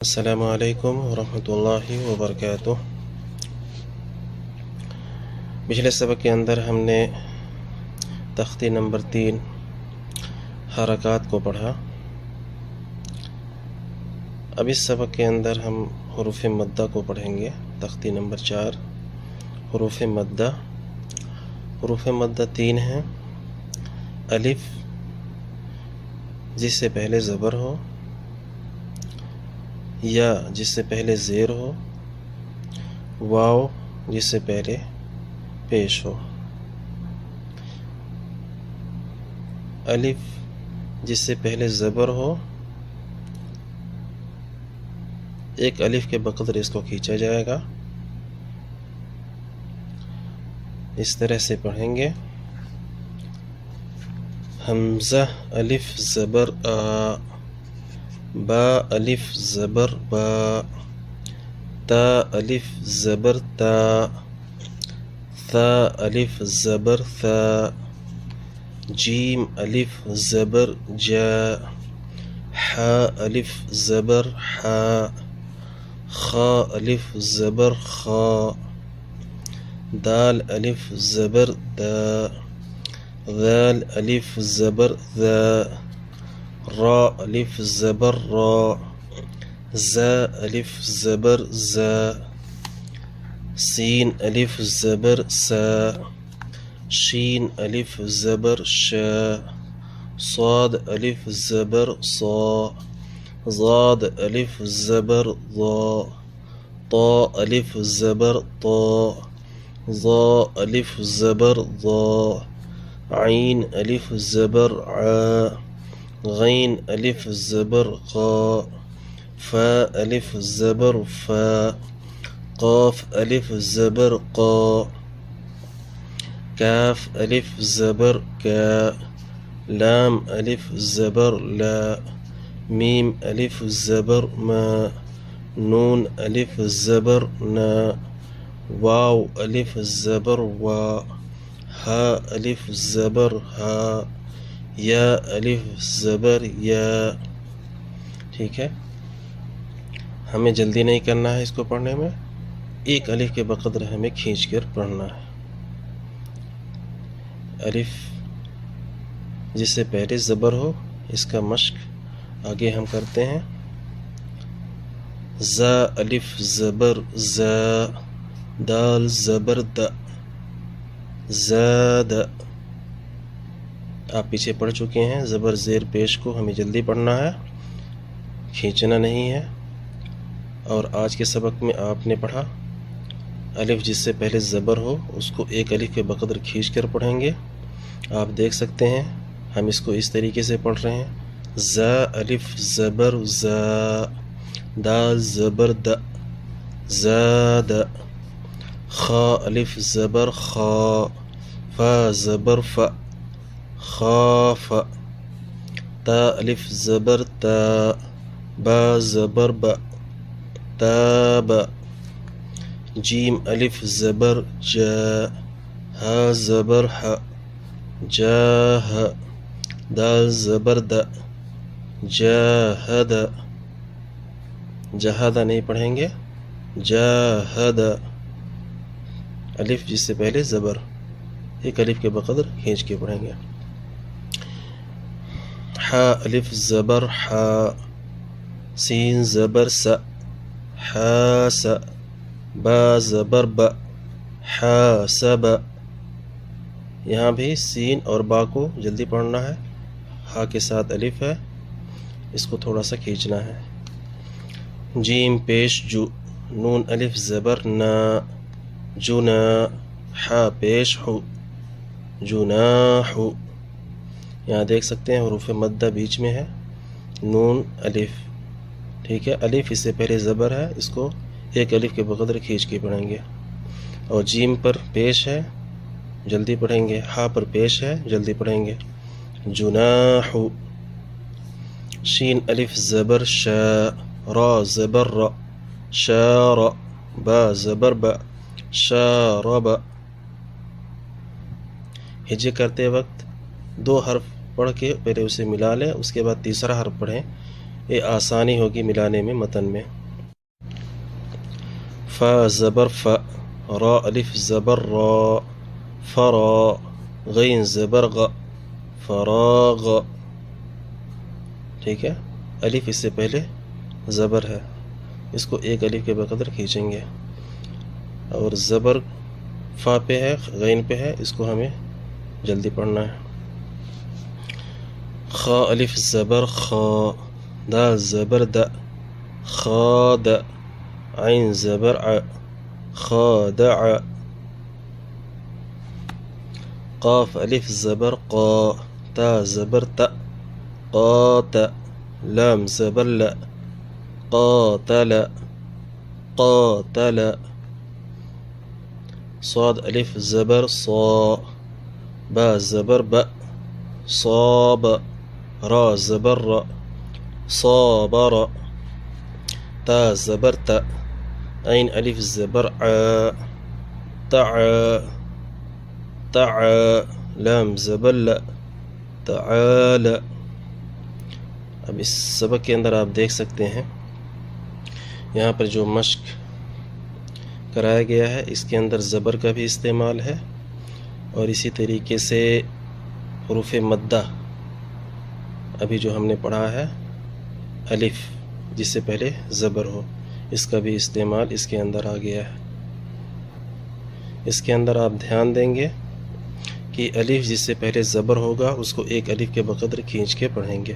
السلام علیکم ورحمۃ اللہ وبرکاتہ۔ پچھلے سبق کے اندر ہم نے تختی نمبر 3 حرکات کو پڑھا۔ اب اس سبق کے اندر ہم حروف مدہ کو پڑھیں گے۔ تختی نمبر 4 حروف مدہ۔ حروف مدہ 3 ہیں: الف جس سے پہلے زبر ہو، یا جس سے پہلے زیر ہو، واو جس سے پہلے پیش ہو۔ الف جس سے پہلے زبر ہو، ایک الف کے بقدر اس کو کھینچا جائے گا۔ اس طرح سے پڑھیں گے: حمزہ الف زبر آ، با الف زبر با، تا الف زبر تا، ثا الف زبر ثا، جیم الف زبر جا، حا الف زبر حا، خا الف زبر خا، دال الف زبر دا، ذال الف زبر ذا، را الف زبر را، زا الف زبر زا، سین الف زبر سا، شین الف زبر شا، صاد الف زبر صا، ضاد الف زبر ضا، طا الف زبر طا، ظا الف زبر ضا، عین الف زبر عا، غین الف زبر غا، فا الف زبر فا، قاف الف زبر قا، کاف الف زبر کا، لام الف زبر لا، میم الف زبر ما، نون الف زبر نا، واو الف زبر وا، ہا الف زبر ہا، یا الف زبر یا۔ ٹھیک ہے، ہمیں جلدی نہیں کرنا ہے اس کو پڑھنے میں، ایک الف کے بقدر ہمیں کھینچ کر پڑھنا ہے۔ الف جس سے پہلے زبر ہو، اس کا مشق آگے ہم کرتے ہیں۔ زا الف زبر زا، دال زبر دا، زاد۔ آپ پیچھے پڑھ چکے ہیں، زبر زیر پیش کو ہمیں جلدی پڑھنا ہے، کھینچنا نہیں ہے۔ اور آج کے سبق میں آپ نے پڑھا الف جس سے پہلے زبر ہو، اس کو ایک الف کے بقدر کھینچ کر پڑھیں گے۔ آپ دیکھ سکتے ہیں ہم اس کو اس طریقے سے پڑھ رہے ہیں: زا الف زبر زا، دال زبر دا، زاد، خا الف زبر خا، فا زبر فا، خاف، تا الف زبر تا، با زبر با، تاب، جیم الف زبر جا، ہا زبر ہا، جاہ، دال زبر دا، جاہد۔ جہادہ نہیں پڑھیں گے، جاہد، الف جس سے پہلے زبر، ایک الف کے بقدر کھینچ کے پڑھیں گے۔ حا الف زبر حا، سین زبر سا، حاس، با زبر با، حاسب۔ یہاں بھی سین اور با کو جلدی پڑھنا ہے، ہا کے ساتھ الف ہے، اس کو تھوڑا سا کھینچنا ہے۔ جیم پیش جو، نون الف زبر نا، جنا، حا پیش حو، جناح۔ یہاں دیکھ سکتے ہیں حروف مدہ بیچ میں ہے، نون الف۔ ٹھیک ہے، الف اس سے پہلے زبر ہے، اس کو ایک الف کے بقدر کھینچ کے پڑھیں گے۔ اور جیم پر پیش ہے، جلدی پڑھیں گے۔ ہا پر پیش ہے، جلدی پڑھیں گے۔ جناح۔ شین الف زبر شا، را زبر را، شار، با زبر با، شارب۔ ہجے کرتے وقت 2 حرف پڑھ کے پہلے اسے ملا لیں، اس کے بعد تیسرا حرف پڑھیں، یہ آسانی ہوگی ملانے میں متن میں۔ فا زبر فا، را الف زبر را، فرا، غین زبر غ، فراغ۔ ٹھیک ہے، الف اس سے پہلے زبر ہے، اس کو ایک الف کے بقدر کھینچیں گے، اور زبر فا پہ ہے، غین پہ ہے، اس کو ہمیں جلدی پڑھنا ہے۔ خا الف زبر خا، دال زبر د، خاد، عین زبر ع، خادع۔ قاف الف زبر قا، تا زبر تا، قات، لام زبر ل، قاتل، قاتل۔ صاد الف زبر صا، با زبر ب، صاب، را زبر ر، صابر، تا زبر تا، عین الف زبر ع، تع، تع، لام زبر ل، تعال۔ اب اس سبق کے اندر آپ دیکھ سکتے ہیں یہاں پر جو مشق کرایا گیا ہے اس کے اندر زبر کا بھی استعمال ہے، اور اسی طریقے سے حروف مدہ ابھی جو ہم نے پڑھا ہے الف جس سے پہلے زبر ہو، اس کا بھی استعمال اس کے اندر آ گیا ہے۔ اس کے اندر آپ دھیان دیں گے کہ الف جس سے پہلے زبر ہوگا اس کو ایک الف کے بقدر کھینچ کے پڑھیں گے۔